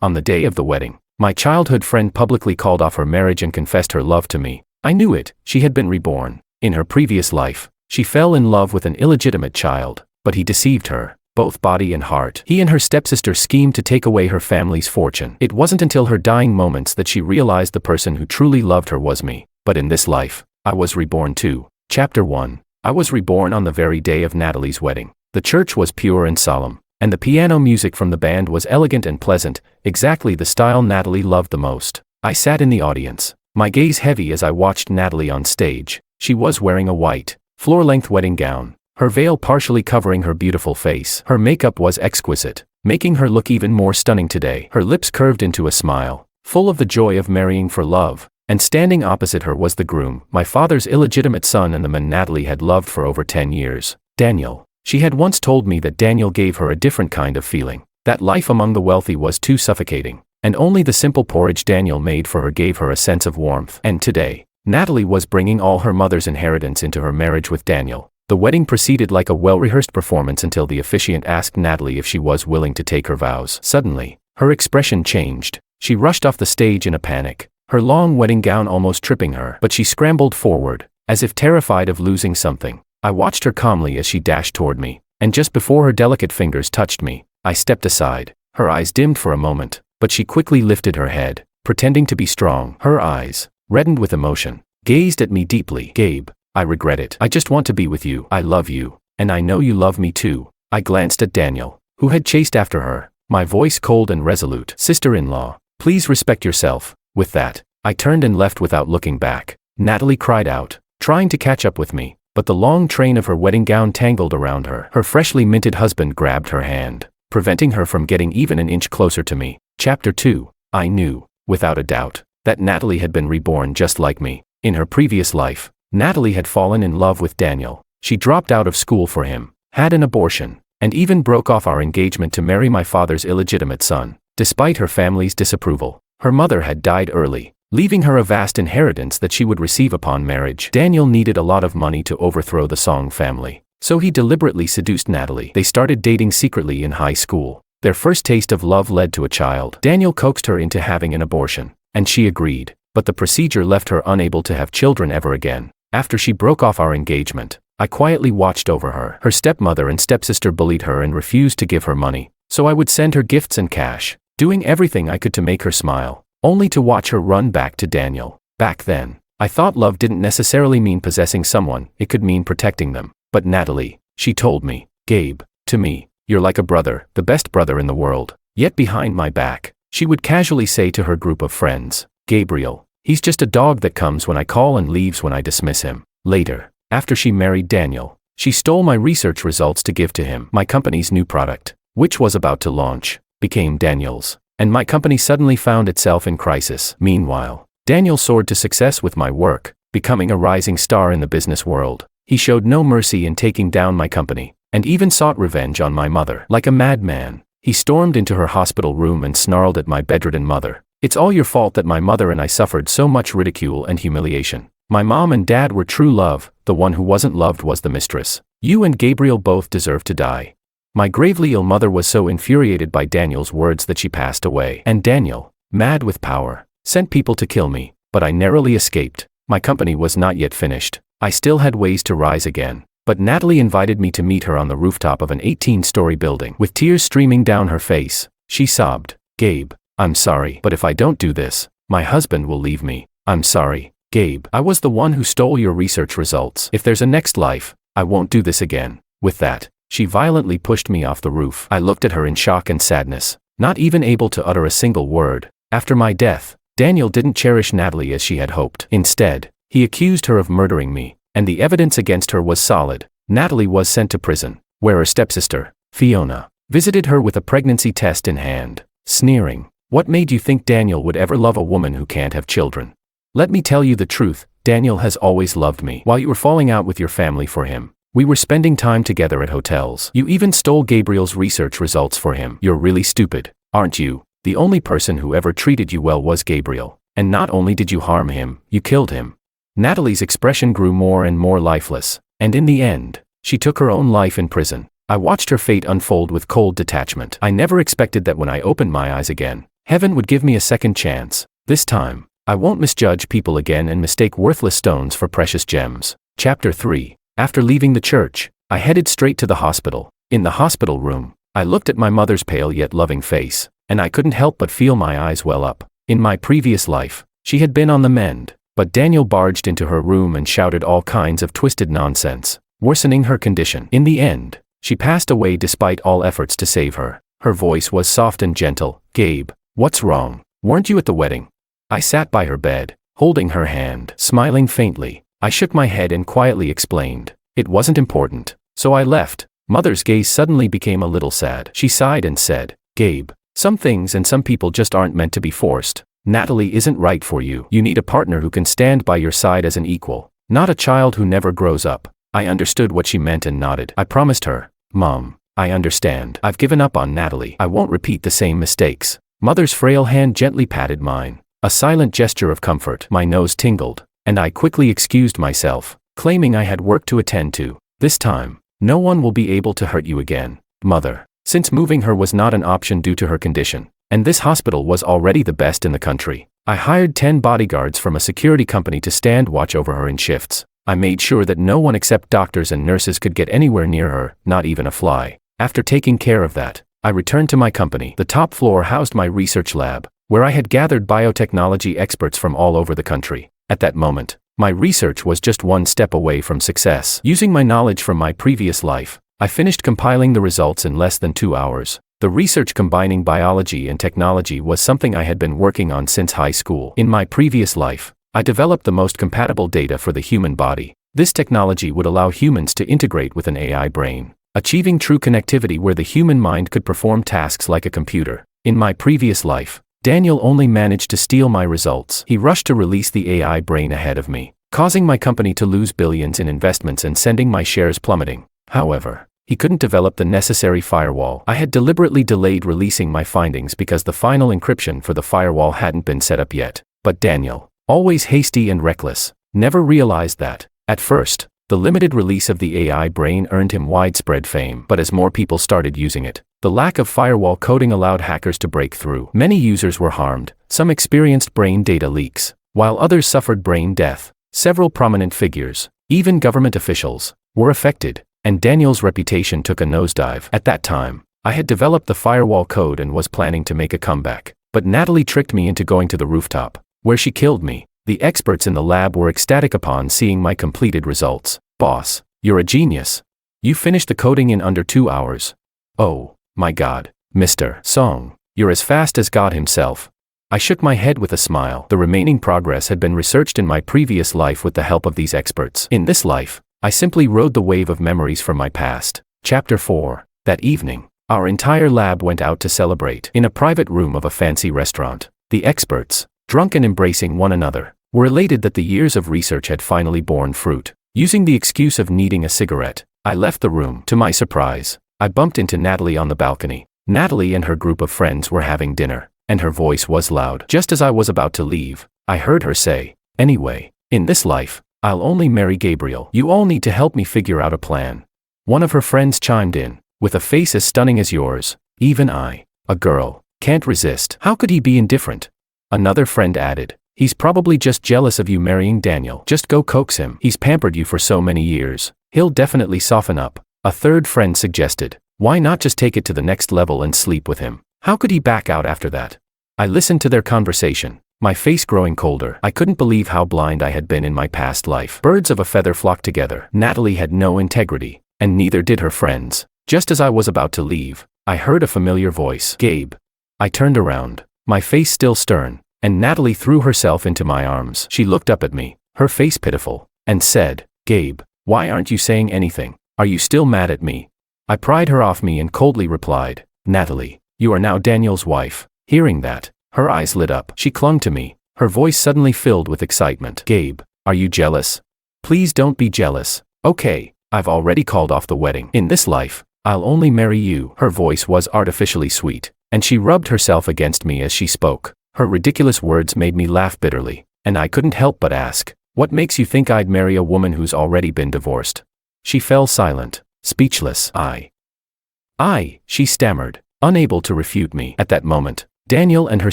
On the day of the wedding, my childhood friend publicly called off her marriage and confessed her love to me. I knew it, she had been reborn. In her previous life, she fell in love with an illegitimate child, but he deceived her, both body and heart. He and her stepsister schemed to take away her family's fortune. It wasn't until her dying moments that she realized the person who truly loved her was me. But in this life, I was reborn too. Chapter 1. I was reborn on the very day of Natalie's wedding. The church was pure and solemn, and the piano music from the band was elegant and pleasant, exactly the style Natalie loved the most. I sat in the audience, my gaze heavy as I watched Natalie on stage. She was wearing a white, floor-length wedding gown, her veil partially covering her beautiful face. Her makeup was exquisite, making her look even more stunning today. Her lips curved into a smile, full of the joy of marrying for love. And standing opposite her was the groom, my father's illegitimate son and the man Natalie had loved for over 10 years, Daniel. She had once told me that Daniel gave her a different kind of feeling, that life among the wealthy was too suffocating, and only the simple porridge Daniel made for her gave her a sense of warmth. And today, Natalie was bringing all her mother's inheritance into her marriage with Daniel. The wedding proceeded like a well-rehearsed performance until the officiant asked Natalie if she was willing to take her vows. Suddenly, her expression changed. She rushed off the stage in a panic, her long wedding gown almost tripping her, but she scrambled forward, as if terrified of losing something. I watched her calmly as she dashed toward me, and just before her delicate fingers touched me, I stepped aside. Her eyes dimmed for a moment, but she quickly lifted her head, pretending to be strong. Her eyes, reddened with emotion, gazed at me deeply. Gabe, I regret it. I just want to be with you. I love you, and I know you love me too. I glanced at Daniel, who had chased after her, my voice cold and resolute. Sister-in-law, please respect yourself. With that, I turned and left without looking back. Natalie cried out, trying to catch up with me, but the long train of her wedding gown tangled around her. Her freshly minted husband grabbed her hand, preventing her from getting even an inch closer to me. Chapter 2. I knew, without a doubt, that Natalie had been reborn just like me. In her previous life, Natalie had fallen in love with Daniel. She dropped out of school for him, had an abortion, and even broke off our engagement to marry my father's illegitimate son. Despite her family's disapproval, her mother had died early, leaving her a vast inheritance that she would receive upon marriage. Daniel needed a lot of money to overthrow the Song family, so he deliberately seduced Natalie. They started dating secretly in high school. Their first taste of love led to a child. Daniel coaxed her into having an abortion, and she agreed, but the procedure left her unable to have children ever again. After she broke off our engagement, I quietly watched over her. Her stepmother and stepsister bullied her and refused to give her money, so I would send her gifts and cash, doing everything I could to make her smile, only to watch her run back to Daniel. Back then, I thought love didn't necessarily mean possessing someone, it could mean protecting them. But Natalie, she told me, Gabe, to me, you're like a brother, the best brother in the world. Yet behind my back, she would casually say to her group of friends, Gabriel, he's just a dog that comes when I call and leaves when I dismiss him. Later, after she married Daniel, she stole my research results to give to him. My company's new product, which was about to launch, became Daniel's, and my company suddenly found itself in crisis. Meanwhile, Daniel soared to success with my work, becoming a rising star in the business world. He showed no mercy in taking down my company, and even sought revenge on my mother. Like a madman, he stormed into her hospital room and snarled at my bedridden mother. It's all your fault that my mother and I suffered so much ridicule and humiliation. My mom and dad were true love, the one who wasn't loved was the mistress. You and Gabriel both deserve to die. My gravely ill mother was so infuriated by Daniel's words that she passed away. And Daniel, mad with power, sent people to kill me, but I narrowly escaped. My company was not yet finished. I still had ways to rise again. But Natalie invited me to meet her on the rooftop of an 18-story building. With tears streaming down her face, she sobbed, Gabe, I'm sorry, but if I don't do this, my husband will leave me. I'm sorry, Gabe. I was the one who stole your research results. If there's a next life, I won't do this again. With that, she violently pushed me off the roof. I looked at her in shock and sadness, not even able to utter a single word. After my death, Daniel didn't cherish Natalie as she had hoped. Instead, he accused her of murdering me, and the evidence against her was solid. Natalie was sent to prison, where her stepsister, Fiona, visited her with a pregnancy test in hand, sneering, "What made you think Daniel would ever love a woman who can't have children? Let me tell you the truth, Daniel has always loved me. While you were falling out with your family for him, we were spending time together at hotels. You even stole Gabriel's research results for him. You're really stupid, aren't you? The only person who ever treated you well was Gabriel, and not only did you harm him, you killed him." Natalie's expression grew more and more lifeless, and in the end, she took her own life in prison. I watched her fate unfold with cold detachment. I never expected that when I opened my eyes again, Heaven would give me a second chance. This time, I won't misjudge people again and mistake worthless stones for precious gems. Chapter 3. After leaving the church, I headed straight to the hospital. In the hospital room, I looked at my mother's pale yet loving face, and I couldn't help but feel my eyes well up. In my previous life, she had been on the mend, but Daniel barged into her room and shouted all kinds of twisted nonsense, worsening her condition. In the end, she passed away despite all efforts to save her. Her voice was soft and gentle. "Gabe, what's wrong? Weren't you at the wedding?" I sat by her bed, holding her hand, smiling faintly. I shook my head and quietly explained, "It wasn't important, so I left." Mother's gaze suddenly became a little sad. She sighed and said, "Gabe, some things and some people just aren't meant to be forced. Natalie isn't right for you. You need a partner who can stand by your side as an equal, not a child who never grows up." I understood what she meant and nodded. I promised her, "Mom, I understand. I've given up on Natalie. I won't repeat the same mistakes." Mother's frail hand gently patted mine, a silent gesture of comfort. My nose tingled, and I quickly excused myself, claiming I had work to attend to. "This time, no one will be able to hurt you again, Mother." Since moving her was not an option due to her condition, and this hospital was already the best in the country, I hired 10 bodyguards from a security company to stand watch over her in shifts. I made sure that no one except doctors and nurses could get anywhere near her, not even a fly. After taking care of that, I returned to my company. The top floor housed my research lab, where I had gathered biotechnology experts from all over the country. At that moment, my research was just one step away from success. Using my knowledge from my previous life, I finished compiling the results in less than 2 hours. The research combining biology and technology was something I had been working on since high school. In my previous life, I developed the most compatible data for the human body. This technology would allow humans to integrate with an AI brain, achieving true connectivity where the human mind could perform tasks like a computer. In my previous life, Daniel only managed to steal my results. He rushed to release the AI brain ahead of me, causing my company to lose billions in investments and sending my shares plummeting. However, he couldn't develop the necessary firewall. I had deliberately delayed releasing my findings because the final encryption for the firewall hadn't been set up yet. But Daniel, always hasty and reckless, never realized that. At first, the limited release of the AI brain earned him widespread fame. But as more people started using it, the lack of firewall coding allowed hackers to break through. Many users were harmed. Some experienced brain data leaks, while others suffered brain death. Several prominent figures, even government officials, were affected, and Daniel's reputation took a nosedive. At that time, I had developed the firewall code and was planning to make a comeback. But Natalie tricked me into going to the rooftop, where she killed me. The experts in the lab were ecstatic upon seeing my completed results. "Boss, you're a genius. You finished the coding in under 2 hours. Oh, my God, Mr. Song, you're as fast as God himself." I shook my head with a smile. The remaining progress had been researched in my previous life with the help of these experts. In this life, I simply rode the wave of memories from my past. Chapter 4. That evening, our entire lab went out to celebrate. In a private room of a fancy restaurant, the experts, drunk and embracing one another, were elated that the years of research had finally borne fruit. Using the excuse of needing a cigarette, I left the room. To my surprise, I bumped into Natalie on the balcony. Natalie and her group of friends were having dinner, and her voice was loud. Just as I was about to leave, I heard her say, "Anyway, in this life, I'll only marry Gabriel. You all need to help me figure out a plan." One of her friends chimed in, "With a face as stunning as yours, even I, a girl, can't resist. How could he be indifferent?" Another friend added, "He's probably just jealous of you marrying Daniel. Just go coax him. He's pampered you for so many years. He'll definitely soften up." A third friend suggested, "Why not just take it to the next level and sleep with him? How could he back out after that?" I listened to their conversation, my face growing colder. I couldn't believe how blind I had been in my past life. Birds of a feather flock together. Natalie had no integrity, and neither did her friends. Just as I was about to leave, I heard a familiar voice. "Gabe." I turned around, my face still stern, and Natalie threw herself into my arms. She looked up at me, her face pitiful, and said, "Gabe, why aren't you saying anything? Are you still mad at me?" I pried her off me and coldly replied, "Natalie, you are now Daniel's wife." Hearing that, her eyes lit up. She clung to me, her voice suddenly filled with excitement. "Gabe, are you jealous? Please don't be jealous. Okay, I've already called off the wedding. In this life, I'll only marry you." Her voice was artificially sweet, and she rubbed herself against me as she spoke. Her ridiculous words made me laugh bitterly, and I couldn't help but ask, "What makes you think I'd marry a woman who's already been divorced?" She fell silent, speechless. I, she stammered, unable to refute me. At that moment, Daniel and her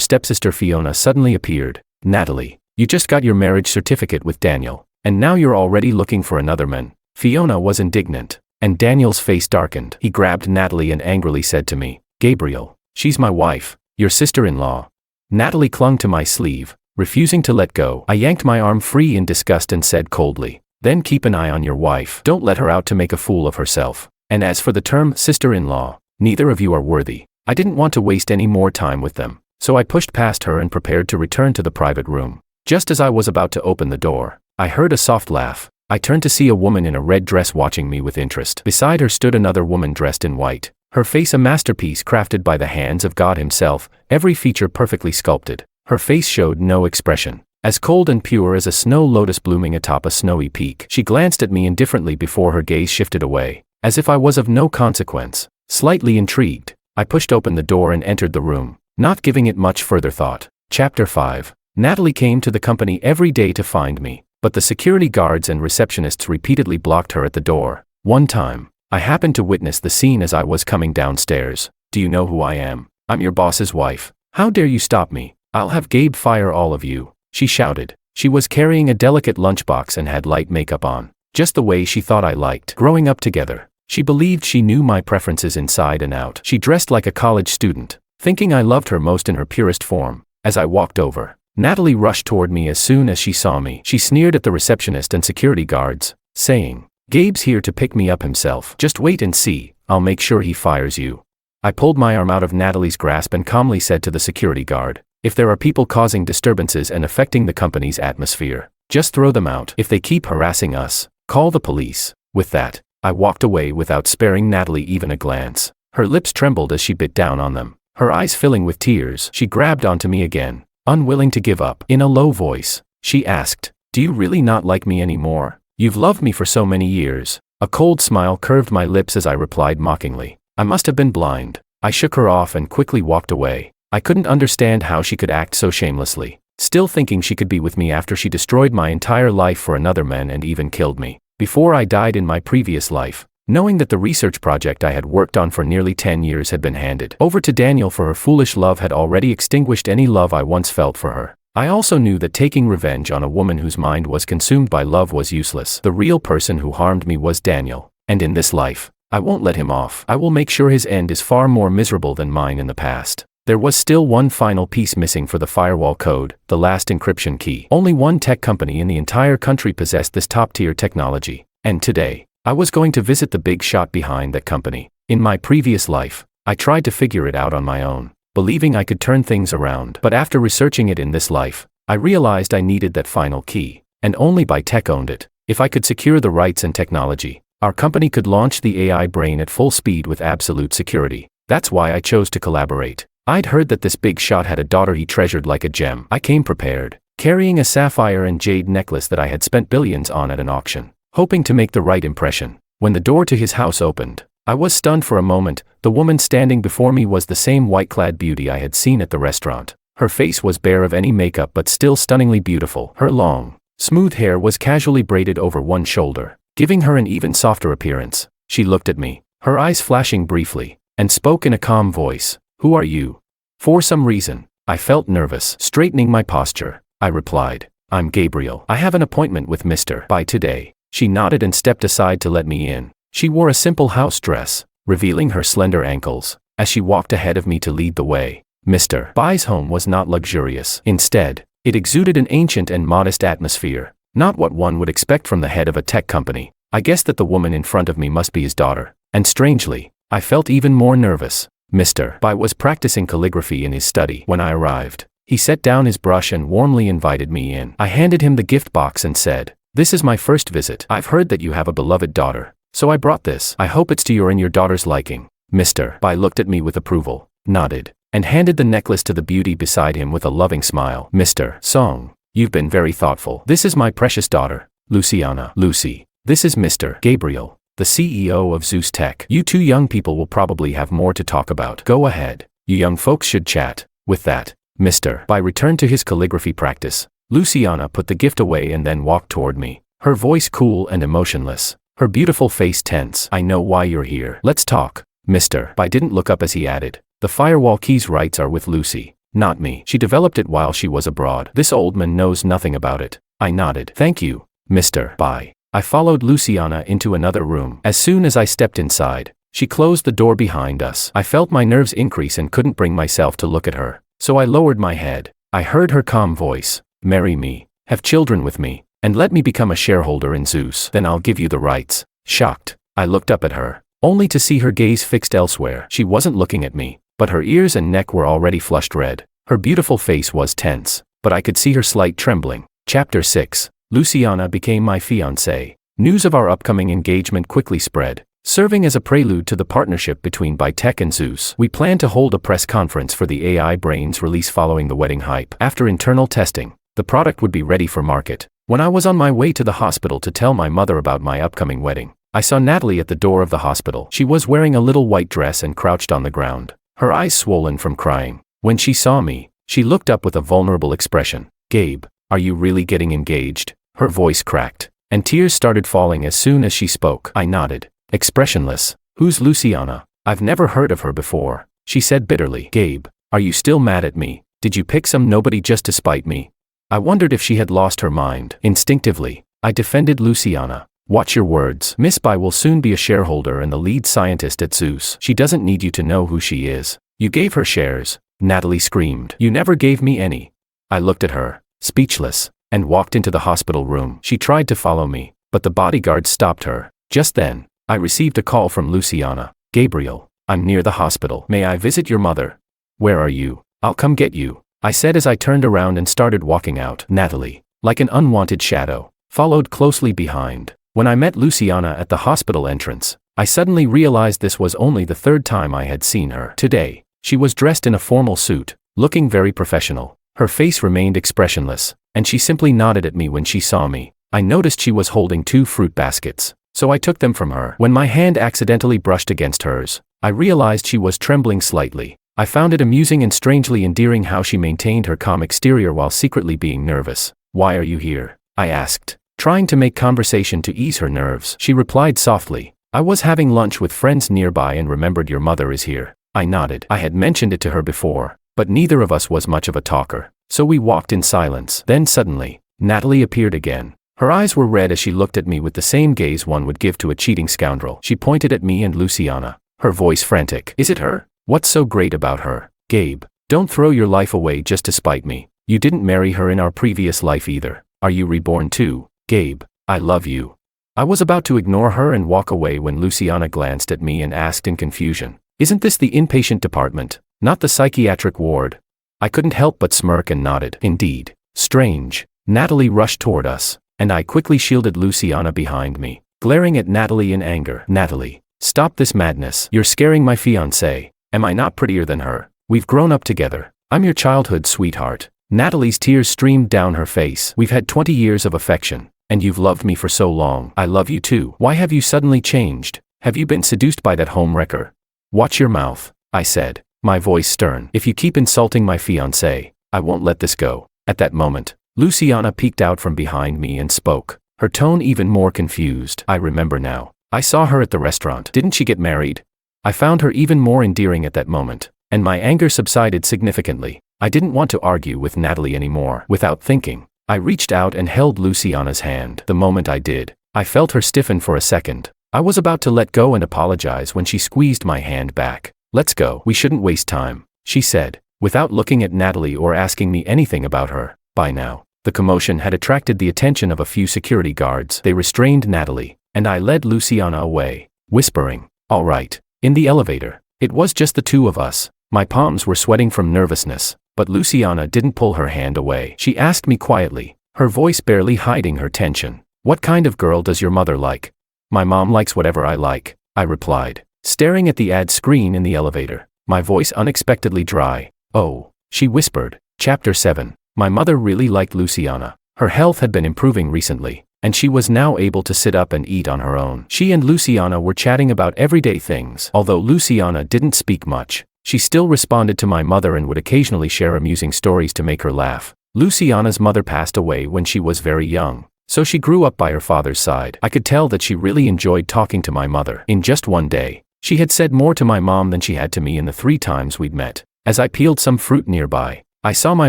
stepsister Fiona suddenly appeared. Natalie, you just got your marriage certificate with Daniel, and now you're already looking for another man. Fiona was indignant, and Daniel's face darkened. He grabbed Natalie and angrily said to me, Gabriel, she's my wife, your sister-in-law. Natalie clung to my sleeve, refusing to let go. I yanked my arm free in disgust and said coldly, then keep an eye on your wife. Don't let her out to make a fool of herself. And as for the term sister-in-law, neither of you are worthy. I didn't want to waste any more time with them, so I pushed past her and prepared to return to the private room. Just as I was about to open the door, I heard a soft laugh. I turned to see a woman in a red dress watching me with interest. Beside her stood another woman dressed in white, her face a masterpiece crafted by the hands of God himself, every feature perfectly sculpted. Her face showed no expression, as cold and pure as a snow lotus blooming atop a snowy peak. She glanced at me indifferently before her gaze shifted away, as if I was of no consequence. Slightly intrigued, I pushed open the door and entered the room, not giving it much further thought. Chapter 5. Natalie came to the company every day to find me, but the security guards and receptionists repeatedly blocked her at the door. One time, I happened to witness the scene as I was coming downstairs. Do you know who I am? I'm your boss's wife. How dare you stop me? I'll have Gabe fire all of you, she shouted. She was carrying a delicate lunchbox and had light makeup on, just the way she thought I liked. Growing up together, she believed she knew my preferences inside and out. She dressed like a college student, thinking I loved her most in her purest form. As I walked over, Natalie rushed toward me as soon as she saw me. She sneered at the receptionist and security guards, saying, Gabe's here to pick me up himself. Just wait and see, I'll make sure he fires you. I pulled my arm out of Natalie's grasp and calmly said to the security guard, if there are people causing disturbances and affecting the company's atmosphere, just throw them out. If they keep harassing us, call the police. With that, I walked away without sparing Natalie even a glance. Her lips trembled as she bit down on them, her eyes filling with tears. She grabbed onto me again, unwilling to give up. In a low voice, she asked, do you really not like me anymore? You've loved me for so many years. A cold smile curved my lips as I replied mockingly, I must have been blind. I shook her off and quickly walked away. I couldn't understand how she could act so shamelessly, still thinking she could be with me after she destroyed my entire life for another man and even killed me before I died in my previous life. Knowing that the research project I had worked on for nearly 10 years had been handed over to Daniel for her foolish love had already extinguished any love I once felt for her. I also knew that taking revenge on a woman whose mind was consumed by love was useless. The real person who harmed me was Daniel, and in this life, I won't let him off. I will make sure his end is far more miserable than mine in the past. There was still one final piece missing for the firewall code, the last encryption key. Only one tech company in the entire country possessed this top-tier technology, and today, I was going to visit the big shot behind that company. In my previous life, I tried to figure it out on my own, believing I could turn things around. But after researching it in this life, I realized I needed that final key, and only by tech owned it. If I could secure the rights and technology, our company could launch the AI brain at full speed with absolute security. That's why I chose to collaborate. I'd heard that this big shot had a daughter he treasured like a gem. I came prepared, carrying a sapphire and jade necklace that I had spent billions on at an auction, hoping to make the right impression. When the door to his house opened, I was stunned for a moment. The woman standing before me was the same white-clad beauty I had seen at the restaurant. Her face was bare of any makeup but still stunningly beautiful. Her long, smooth hair was casually braided over one shoulder, giving her an even softer appearance. She looked at me, her eyes flashing briefly, and spoke in a calm voice. Who are you? For some reason, I felt nervous. Straightening my posture, I replied, I'm Gabriel. I have an appointment with Mr. by today. She nodded and stepped aside to let me in. She wore a simple house dress, revealing her slender ankles, as she walked ahead of me to lead the way. Mr. Bai's home was not luxurious. Instead, it exuded an ancient and modest atmosphere, not what one would expect from the head of a tech company. I guessed that the woman in front of me must be his daughter, and strangely, I felt even more nervous. Mr. Bai was practicing calligraphy in his study when I arrived. He set down his brush and warmly invited me in. I handed him the gift box and said, this is my first visit. I've heard that you have a beloved daughter, so I brought this. I hope it's to your and your daughter's liking. Mr. Bai looked at me with approval, nodded, and handed the necklace to the beauty beside him with a loving smile. Mr. Song, you've been very thoughtful. This is my precious daughter, Luciana. Lucy, this is Mr. Gabriel, the CEO of Zeus Tech. You two young people will probably have more to talk about. Go ahead. You young folks should chat. With that, Mr. Bai returned to his calligraphy practice. Luciana put the gift away and then walked toward me, her voice cool and emotionless, her beautiful face tense. I know why you're here. Let's talk. Mr. Bai didn't look up as he added, the firewall key's rights are with Lucy. Not me. She developed it while she was abroad. This old man knows nothing about it. I nodded. Thank you, Mr. Bye. I followed Luciana into another room. As soon as I stepped inside, she closed the door behind us. I felt my nerves increase and couldn't bring myself to look at her, so I lowered my head. I heard her calm voice. Marry me, have children with me, and let me become a shareholder in Zeus. Then I'll give you the rights. Shocked, I looked up at her, only to see her gaze fixed elsewhere. She wasn't looking at me, but her ears and neck were already flushed red. Her beautiful face was tense, but I could see her slight trembling. Chapter 6. Luciana became my fiancée. News of our upcoming engagement quickly spread, serving as a prelude to the partnership between Bytech and Zeus. We planned to hold a press conference for the AI Brains release following the wedding hype. After internal testing, the product would be ready for market. When I was on my way to the hospital to tell my mother about my upcoming wedding, I saw Natalie at the door of the hospital. She was wearing a little white dress and crouched on the ground, her eyes swollen from crying. When she saw me, she looked up with a vulnerable expression. Gabe, are you really getting engaged? Her voice cracked, and tears started falling as soon as she spoke. I nodded, expressionless. Who's Luciana? I've never heard of her before, she said bitterly. Gabe, are you still mad at me? Did you pick some nobody just to spite me? I wondered if she had lost her mind. Instinctively, I defended Luciana. Watch your words. Miss Bai will soon be a shareholder and the lead scientist at Zeus. She doesn't need you to know who she is. You gave her shares, Natalie screamed. You never gave me any. I looked at her, speechless, and walked into the hospital room. She tried to follow me, but the bodyguard stopped her. Just then, I received a call from Luciana. Gabriel, I'm near the hospital. May I visit your mother? Where are you? I'll come get you, I said as I turned around and started walking out. Natalie, like an unwanted shadow, followed closely behind. When I met Luciana at the hospital entrance, I suddenly realized this was only the third time I had seen her. Today, she was dressed in a formal suit, looking very professional. Her face remained expressionless, and she simply nodded at me when she saw me. I noticed she was holding 2 fruit baskets, so I took them from her. When my hand accidentally brushed against hers, I realized she was trembling slightly. I found it amusing and strangely endearing how she maintained her calm exterior while secretly being nervous. Why are you here? I asked, trying to make conversation to ease her nerves. She replied softly, I was having lunch with friends nearby and remembered your mother is here. I nodded. I had mentioned it to her before, but neither of us was much of a talker, so we walked in silence. Then suddenly, Natalie appeared again. Her eyes were red as she looked at me with the same gaze one would give to a cheating scoundrel. She pointed at me and Luciana, her voice frantic. Is it her? What's so great about her? Gabe, don't throw your life away just to spite me. You didn't marry her in our previous life either. Are you reborn too? Gabe, I love you. I was about to ignore her and walk away when Luciana glanced at me and asked in confusion, isn't this the inpatient department, not the psychiatric ward? I couldn't help but smirk and nodded. Indeed. Strange. Natalie rushed toward us, and I quickly shielded Luciana behind me, glaring at Natalie in anger. Natalie, stop this madness. You're scaring my fiancée. Am I not prettier than her? We've grown up together. I'm your childhood sweetheart. Natalie's tears streamed down her face. We've had 20 years of affection, and you've loved me for so long. I love you too. Why have you suddenly changed? Have you been seduced by that home wrecker? Watch your mouth, I said, my voice stern. If you keep insulting my fiancé, I won't let this go. At that moment, Luciana peeked out from behind me and spoke, her tone even more confused. I remember now. I saw her at the restaurant. Didn't she get married? I found her even more endearing at that moment, and my anger subsided significantly. I didn't want to argue with Natalie anymore. Without thinking, I reached out and held Luciana's hand. The moment I did, I felt her stiffen for a second. I was about to let go and apologize when she squeezed my hand back. Let's go. We shouldn't waste time, she said, without looking at Natalie or asking me anything about her. By now, the commotion had attracted the attention of a few security guards. They restrained Natalie, and I led Luciana away, whispering, all right. In the elevator, it was just the two of us. My palms were sweating from nervousness, but Luciana didn't pull her hand away. She asked me quietly, her voice barely hiding her tension. What kind of girl does your mother like? My mom likes whatever I like, I replied, staring at the ad screen in the elevator, my voice unexpectedly dry. Oh, she whispered. Chapter 7. My mother really liked Luciana. Her health had been improving recently, and she was now able to sit up and eat on her own. She and Luciana were chatting about everyday things. Although Luciana didn't speak much, she still responded to my mother and would occasionally share amusing stories to make her laugh. Luciana's mother passed away when she was very young, so she grew up by her father's side. I could tell that she really enjoyed talking to my mother. In just one day, she had said more to my mom than she had to me in the 3 times we'd met. As I peeled some fruit nearby, I saw my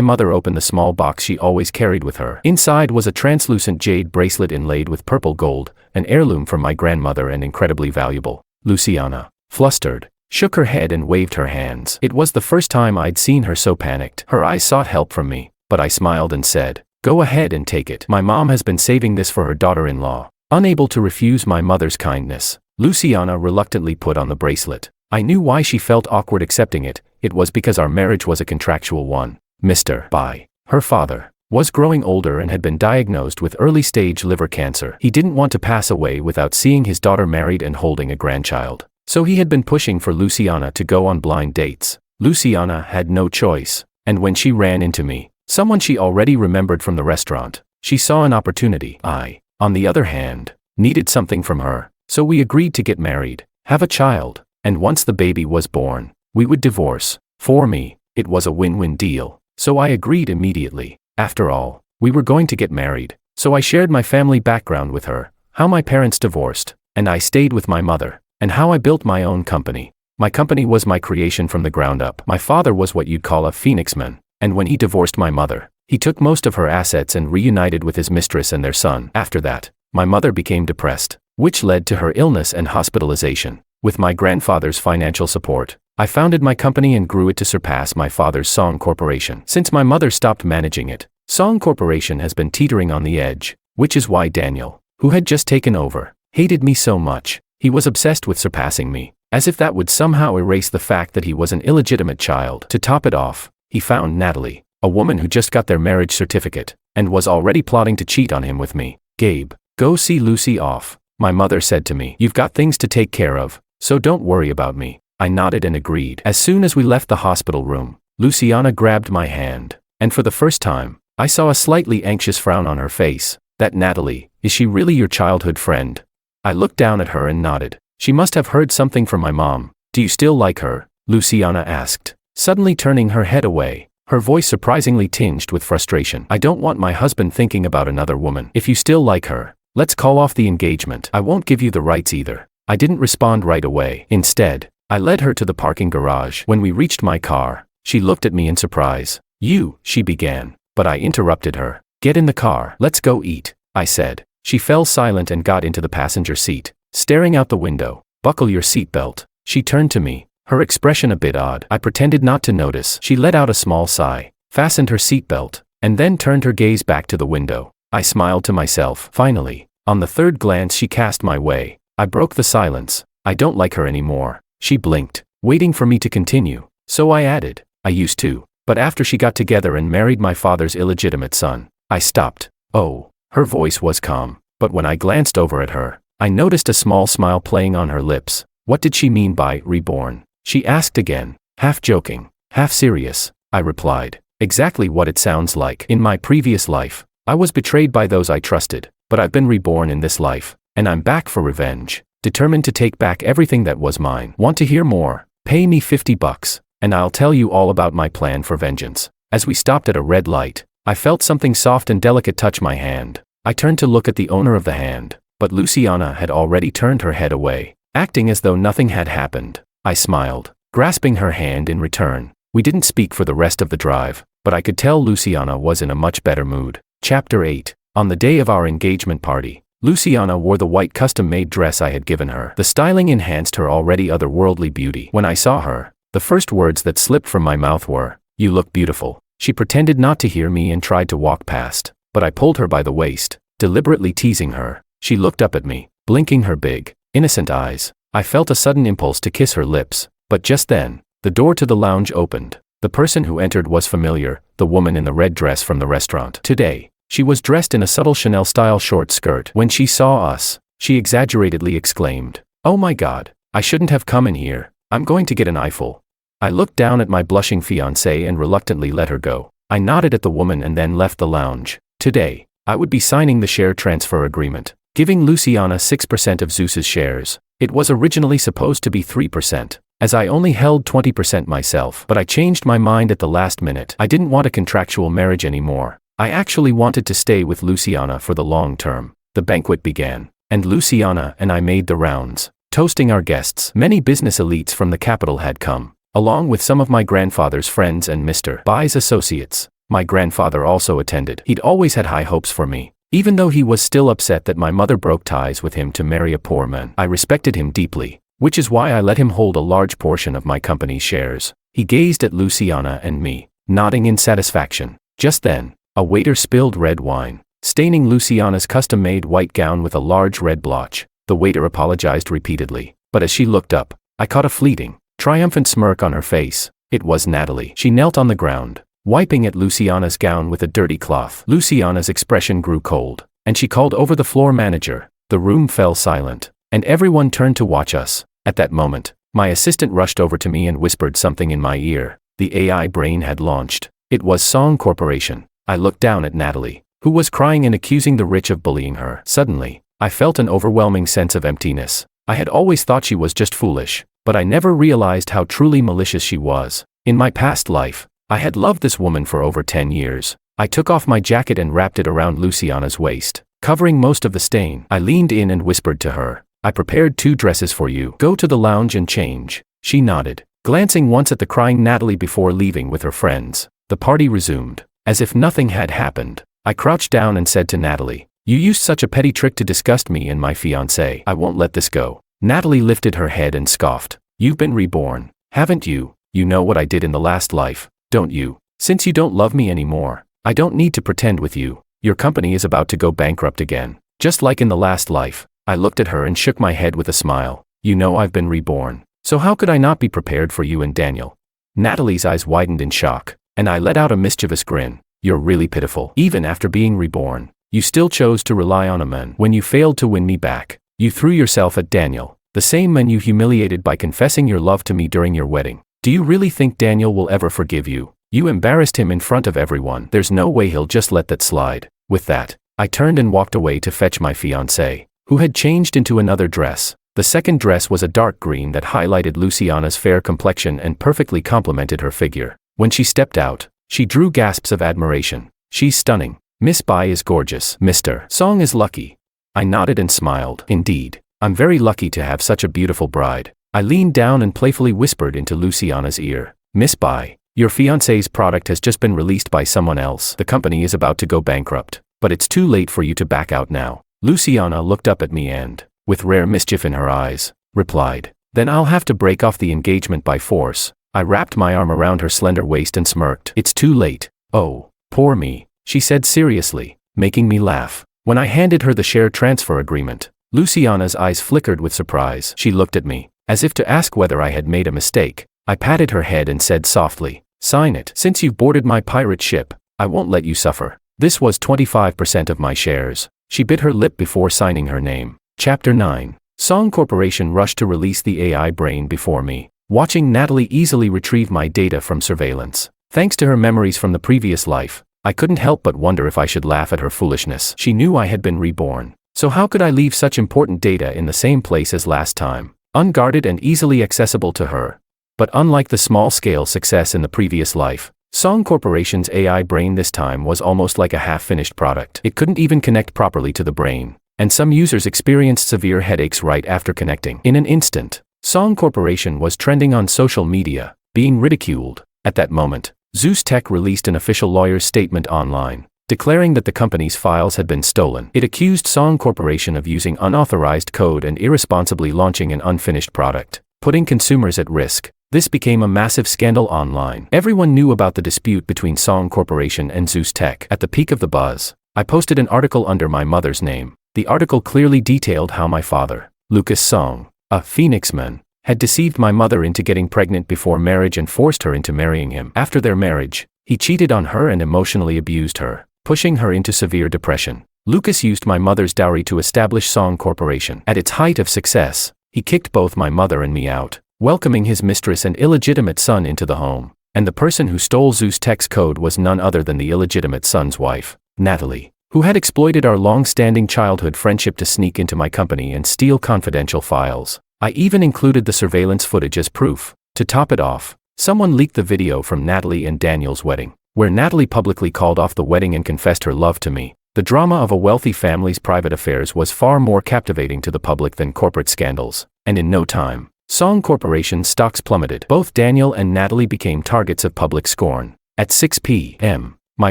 mother open the small box she always carried with her. Inside was a translucent jade bracelet inlaid with purple gold, an heirloom from my grandmother and incredibly valuable. Luciana, flustered, shook her head and waved her hands. It was the first time I'd seen her so panicked. Her eyes sought help from me, but I smiled and said, "Go ahead and take it. My mom has been saving this for her daughter-in-law." Unable to refuse my mother's kindness, Luciana reluctantly put on the bracelet. I knew why she felt awkward accepting it. It was because our marriage was a contractual one. Mr. Bai, her father, was growing older and had been diagnosed with early-stage liver cancer. He didn't want to pass away without seeing his daughter married and holding a grandchild. So he had been pushing for Luciana to go on blind dates. Luciana had no choice, and when she ran into me, someone she already remembered from the restaurant, she saw an opportunity. I, on the other hand, needed something from her, so we agreed to get married, have a child, and once the baby was born, we would divorce. For me, it was a win-win deal, so I agreed immediately. After all, we were going to get married, so I shared my family background with her, how my parents divorced, and I stayed with my mother, and how I built my own company. My company was my creation from the ground up. My father was what you'd call a phoenixman, and when he divorced my mother, he took most of her assets and reunited with his mistress and their son. After that, my mother became depressed, which led to her illness and hospitalization. With my grandfather's financial support, I founded my company and grew it to surpass my father's Song Corporation. Since my mother stopped managing it, Song Corporation has been teetering on the edge, which is why Daniel, who had just taken over, hated me so much. He was obsessed with surpassing me, as if that would somehow erase the fact that he was an illegitimate child. To top it off, he found Natalie, a woman who just got their marriage certificate, and was already plotting to cheat on him with me. "Gabe, go see Lucy off," my mother said to me. "You've got things to take care of, so don't worry about me." I nodded and agreed. As soon as we left the hospital room, Luciana grabbed my hand, and for the first time, I saw a slightly anxious frown on her face. "That Natalie, is she really your childhood friend?" I looked down at her and nodded. She must have heard something from my mom. "Do you still like her?" Luciana asked, suddenly turning her head away, her voice surprisingly tinged with frustration. "I don't want my husband thinking about another woman. If you still like her, let's call off the engagement. I won't give you the rights either." I didn't respond right away. Instead, I led her to the parking garage. When we reached my car, she looked at me in surprise. "You," she began, but I interrupted her. "Get in the car. Let's go eat," I said. She fell silent and got into the passenger seat, staring out the window. "Buckle your seatbelt." She turned to me, her expression a bit odd. I pretended not to notice. She let out a small sigh, fastened her seatbelt, and then turned her gaze back to the window. I smiled to myself. Finally, on the third glance she cast my way, I broke the silence. "I don't like her anymore." She blinked, waiting for me to continue, so I added, "I used to, but after she got together and married my father's illegitimate son." I stopped. "Oh." Her voice was calm, but when I glanced over at her, I noticed a small smile playing on her lips. What did she mean by reborn? She asked again, half joking, half serious. I replied, "Exactly what it sounds like. In my previous life, I was betrayed by those I trusted, but I've been reborn in this life, and I'm back for revenge, determined to take back everything that was mine. Want to hear more? Pay me $50, and I'll tell you all about my plan for vengeance." As we stopped at a red light, I felt something soft and delicate touch my hand. I turned to look at the owner of the hand, but Luciana had already turned her head away, acting as though nothing had happened. I smiled, grasping her hand in return. We didn't speak for the rest of the drive, but I could tell Luciana was in a much better mood. Chapter 8. On the day of our engagement party, Luciana wore the white custom-made dress I had given her. The styling enhanced her already otherworldly beauty. When I saw her, the first words that slipped from my mouth were, "You look beautiful." She pretended not to hear me and tried to walk past, but I pulled her by the waist, deliberately teasing her. She looked up at me, blinking her big, innocent eyes. I felt a sudden impulse to kiss her lips, but just then, the door to the lounge opened. The person who entered was familiar, the woman in the red dress from the restaurant. Today, she was dressed in a subtle Chanel-style short skirt. When she saw us, she exaggeratedly exclaimed, "Oh my God, I shouldn't have come in here. I'm going to get an eyeful." I looked down at my blushing fiancée and reluctantly let her go. I nodded at the woman and then left the lounge. Today, I would be signing the share transfer agreement, giving Luciana 6% of Zeus's shares. It was originally supposed to be 3%, as I only held 20% myself, but I changed my mind at the last minute. I didn't want a contractual marriage anymore. I actually wanted to stay with Luciana for the long term. The banquet began, and Luciana and I made the rounds, toasting our guests. Many business elites from the capital had come, along with some of my grandfather's friends and Mr. Bai's associates. My grandfather also attended. He'd always had high hopes for me. Even though he was still upset that my mother broke ties with him to marry a poor man, I respected him deeply, which is why I let him hold a large portion of my company's shares. He gazed at Luciana and me, nodding in satisfaction. Just then, a waiter spilled red wine, staining Luciana's custom-made white gown with a large red blotch. The waiter apologized repeatedly, but as she looked up, I caught a fleeting, triumphant smirk on her face. It was Natalie. She knelt on the ground, wiping at Luciana's gown with a dirty cloth. Luciana's expression grew cold, and she called over the floor manager. The room fell silent, and everyone turned to watch us. At that moment, my assistant rushed over to me and whispered something in my ear. The AI brain had launched. It was Song Corporation. I looked down at Natalie, who was crying and accusing the rich of bullying her. Suddenly, I felt an overwhelming sense of emptiness. I had always thought she was just foolish, but I never realized how truly malicious she was. In my past life, I had loved this woman for over 10 years. I took off my jacket and wrapped it around Luciana's waist, covering most of the stain. I leaned in and whispered to her, "I prepared 2 dresses for you. Go to the lounge and change." She nodded, glancing once at the crying Natalie before leaving with her friends. The party resumed, as if nothing had happened. I crouched down and said to Natalie, "You used such a petty trick to disgust me and my fiancé. I won't let this go." Natalie lifted her head and scoffed. "You've been reborn, haven't you? You know what I did in the last life, don't you? Since you don't love me anymore, I don't need to pretend with you. Your company is about to go bankrupt again, just like in the last life." I looked at her and shook my head with a smile. "You know I've been reborn, so how could I not be prepared for you and Daniel?" Natalie's eyes widened in shock, and I let out a mischievous grin. "You're really pitiful. Even after being reborn, you still chose to rely on a man. When you failed to win me back, you threw yourself at Daniel, the same man you humiliated by confessing your love to me during your wedding. Do you really think Daniel will ever forgive you? You embarrassed him in front of everyone. There's no way he'll just let that slide." With that, I turned and walked away to fetch my fiancé, who had changed into another dress. The second dress was a dark green that highlighted Luciana's fair complexion and perfectly complemented her figure. When she stepped out, she drew gasps of admiration. "She's stunning. Miss Bai is gorgeous. Mr. Song is lucky." I nodded and smiled. "Indeed, I'm very lucky to have such a beautiful bride." I leaned down and playfully whispered into Luciana's ear, "Miss Bai, your fiancé's product has just been released by someone else. The company is about to go bankrupt, but it's too late for you to back out now." Luciana looked up at me and, with rare mischief in her eyes, replied, "Then I'll have to break off the engagement by force." I wrapped my arm around her slender waist and smirked. "It's too late." "Oh, poor me," she said seriously, making me laugh. When I handed her the share transfer agreement, Luciana's eyes flickered with surprise. She looked at me, as if to ask whether I had made a mistake. I patted her head and said softly, "Sign it. Since you've boarded my pirate ship, I won't let you suffer." This was 25% of my shares. She bit her lip before signing her name. Chapter 9. Song Corporation rushed to release the AI brain before me, watching Natalie easily retrieve my data from surveillance. Thanks to her memories from the previous life, I couldn't help but wonder if I should laugh at her foolishness. She knew I had been reborn, so how could I leave such important data in the same place as last time, unguarded and easily accessible to her? But unlike the small-scale success in the previous life, Song Corporation's AI brain this time was almost like a half-finished product. It couldn't even connect properly to the brain, and some users experienced severe headaches right after connecting. In an instant, Song Corporation was trending on social media, being ridiculed. At that moment, Zeus Tech released an official lawyer's statement online, declaring that the company's files had been stolen. It accused Song Corporation of using unauthorized code and irresponsibly launching an unfinished product, putting consumers at risk. This became a massive scandal online. Everyone knew about the dispute between Song Corporation and Zeus Tech. At the peak of the buzz, I posted an article under my mother's name. The article clearly detailed how my father, Lucas Song, a Phoenix man, had deceived my mother into getting pregnant before marriage and forced her into marrying him. After their marriage, he cheated on her and emotionally abused her, pushing her into severe depression. Lucas used my mother's dowry to establish Song Corporation. At its height of success, he kicked both my mother and me out, welcoming his mistress and illegitimate son into the home. And the person who stole Zeus Tech's code was none other than the illegitimate son's wife, Natalie, who had exploited our long-standing childhood friendship to sneak into my company and steal confidential files. I even included the surveillance footage as proof. To top it off, someone leaked the video from Natalie and Daniel's wedding, where Natalie publicly called off the wedding and confessed her love to me. The drama of a wealthy family's private affairs was far more captivating to the public than corporate scandals, and in no time, Song Corporation stocks plummeted. Both Daniel and Natalie became targets of public scorn. At 6 p.m., my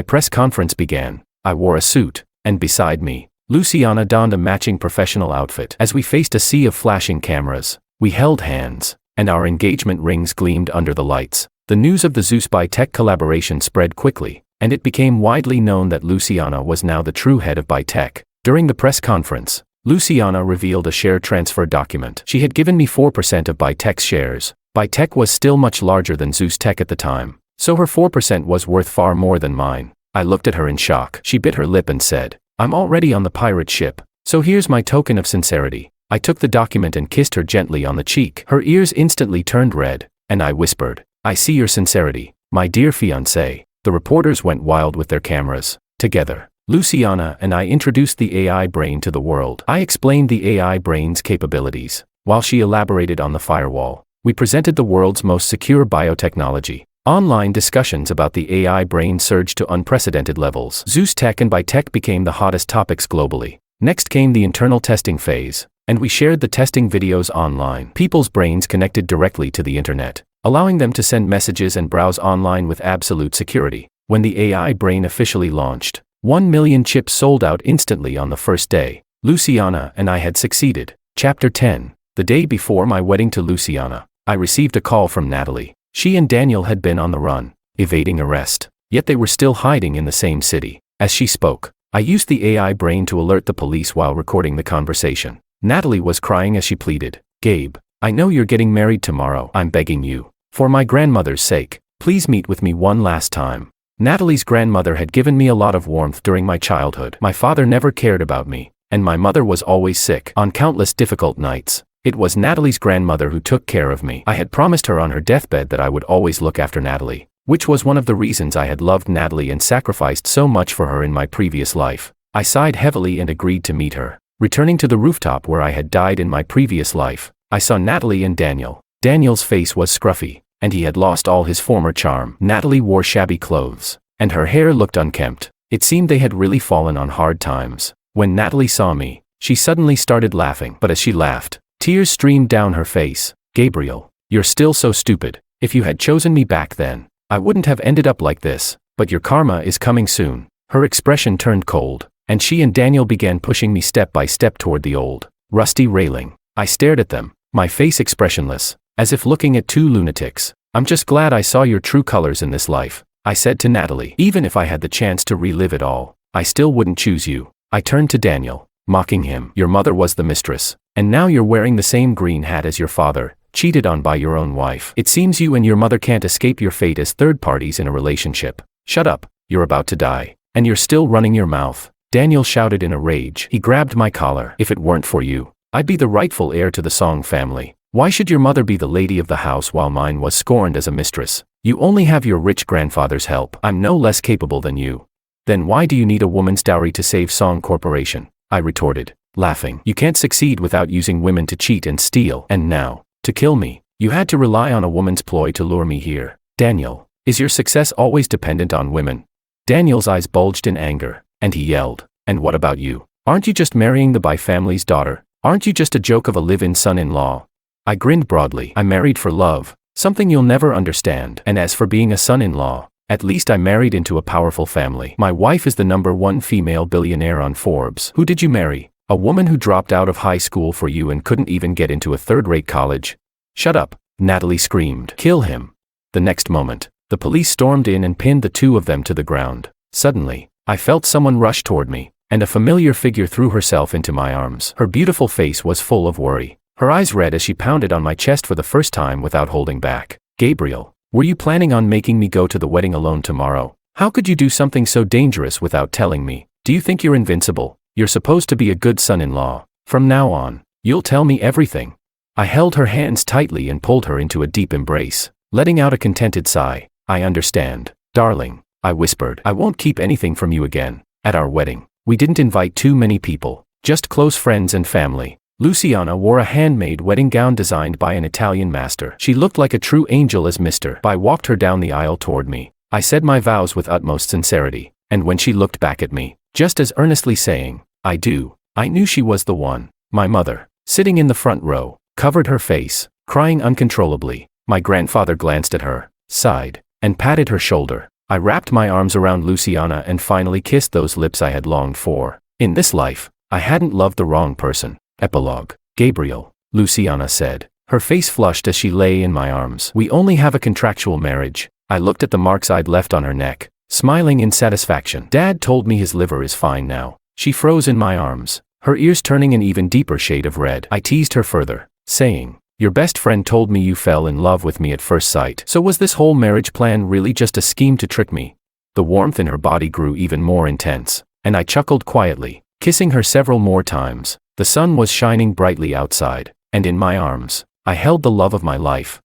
press conference began. I wore a suit, and beside me, Luciana donned a matching professional outfit. As we faced a sea of flashing cameras, we held hands, and our engagement rings gleamed under the lights. The news of the Zeus by Tech collaboration spread quickly, and it became widely known that Luciana was now the true head of by Tech. During the press conference, Luciana revealed a share transfer document. She had given me 4% of by Tech's shares. By Tech was still much larger than Zeus Tech at the time, so her 4% was worth far more than mine. I looked at her in shock. She bit her lip and said, "I'm already on the pirate ship, so here's my token of sincerity." I took the document and kissed her gently on the cheek. Her ears instantly turned red, and I whispered, "I see your sincerity, my dear fiancé." The reporters went wild with their cameras. Together, Luciana and I introduced the AI brain to the world. I explained the AI brain's capabilities, while she elaborated on the firewall. We presented the world's most secure biotechnology. Online discussions about the AI brain surged to unprecedented levels. Zeus Tech and by Tech became the hottest topics globally. Next came the internal testing phase, and we shared the testing videos online. People's brains connected directly to the internet, allowing them to send messages and browse online with absolute security. When the AI brain officially launched, 1 million chips sold out instantly on the first day. Luciana and I had succeeded. Chapter 10. The day before my wedding to Luciana, I received a call from Natalie. She and Daniel had been on the run, evading arrest, yet they were still hiding in the same city. As she spoke, I used the AI brain to alert the police while recording the conversation. Natalie was crying as she pleaded, "Gabe, I know you're getting married tomorrow. I'm begging you, for my grandmother's sake, please meet with me one last time." Natalie's grandmother had given me a lot of warmth during my childhood. My father never cared about me, and my mother was always sick. On countless difficult nights, it was Natalie's grandmother who took care of me. I had promised her on her deathbed that I would always look after Natalie, which was one of the reasons I had loved Natalie and sacrificed so much for her in my previous life. I sighed heavily and agreed to meet her. Returning to the rooftop where I had died in my previous life, I saw Natalie and Daniel. Daniel's face was scruffy, and he had lost all his former charm. Natalie wore shabby clothes, and her hair looked unkempt. It seemed they had really fallen on hard times. When Natalie saw me, she suddenly started laughing, but as she laughed, tears streamed down her face. "Gabriel, you're still so stupid. If you had chosen me back then, I wouldn't have ended up like this, but your karma is coming soon." Her expression turned cold, and she and Daniel began pushing me step by step toward the old, rusty railing. I stared at them, my face expressionless, as if looking at two lunatics. "I'm just glad I saw your true colors in this life," I said to Natalie. "Even if I had the chance to relive it all, I still wouldn't choose you." I turned to Daniel, mocking him. "Your mother was the mistress, and now you're wearing the same green hat as your father, cheated on by your own wife. It seems you and your mother can't escape your fate as third parties in a relationship. Shut up, you're about to die, and you're still running your mouth." Daniel shouted in a rage. He grabbed my collar. "If it weren't for you, I'd be the rightful heir to the Song family. Why should your mother be the lady of the house while mine was scorned as a mistress? You only have your rich grandfather's help. I'm no less capable than you. Then why do you need a woman's dowry to save Song Corporation?" I retorted, laughing. "You can't succeed without using women to cheat and steal. And now, to kill me, you had to rely on a woman's ploy to lure me here. Daniel, is your success always dependent on women?" Daniel's eyes bulged in anger, and he yelled, "And what about you? Aren't you just marrying the Bai family's daughter? Aren't you just a joke of a live-in son-in-law?" I grinned broadly. "I married for love, something you'll never understand. And as for being a son-in-law, at least I married into a powerful family. My wife is the #1 female billionaire on Forbes." "Who did you marry? A woman who dropped out of high school for you and couldn't even get into a third-rate college?" "Shut up," Natalie screamed. "Kill him." The next moment, the police stormed in and pinned the two of them to the ground. Suddenly, I felt someone rush toward me, and a familiar figure threw herself into my arms. Her beautiful face was full of worry, her eyes red as she pounded on my chest for the first time without holding back. "Gabriel, were you planning on making me go to the wedding alone tomorrow? How could you do something so dangerous without telling me? Do you think you're invincible? You're supposed to be a good son-in-law. From now on, you'll tell me everything." I held her hands tightly and pulled her into a deep embrace, letting out a contented sigh. "I understand, darling," I whispered. "I won't keep anything from you again." At our wedding, we didn't invite too many people, just close friends and family. Luciana wore a handmade wedding gown designed by an Italian master. She looked like a true angel as Mr. Bai walked her down the aisle toward me. I said my vows with utmost sincerity, and when she looked back at me, just as earnestly saying, "I do," I knew she was the one. My mother, sitting in the front row, covered her face, crying uncontrollably. My grandfather glanced at her, sighed, and patted her shoulder. I wrapped my arms around Luciana and finally kissed those lips I had longed for. In this life, I hadn't loved the wrong person. Epilogue. Gabriel, Luciana said. Her face flushed as she lay in my arms. We only have a contractual marriage. I looked at the marks I'd left on her neck, smiling in satisfaction. Dad told me his liver is fine now. She froze in my arms, her ears turning an even deeper shade of red. I teased her further, saying, your best friend told me you fell in love with me at first sight. So was this whole marriage plan really just a scheme to trick me? The warmth in her body grew even more intense, and I chuckled quietly, kissing her several more times. The sun was shining brightly outside, and in my arms, I held the love of my life,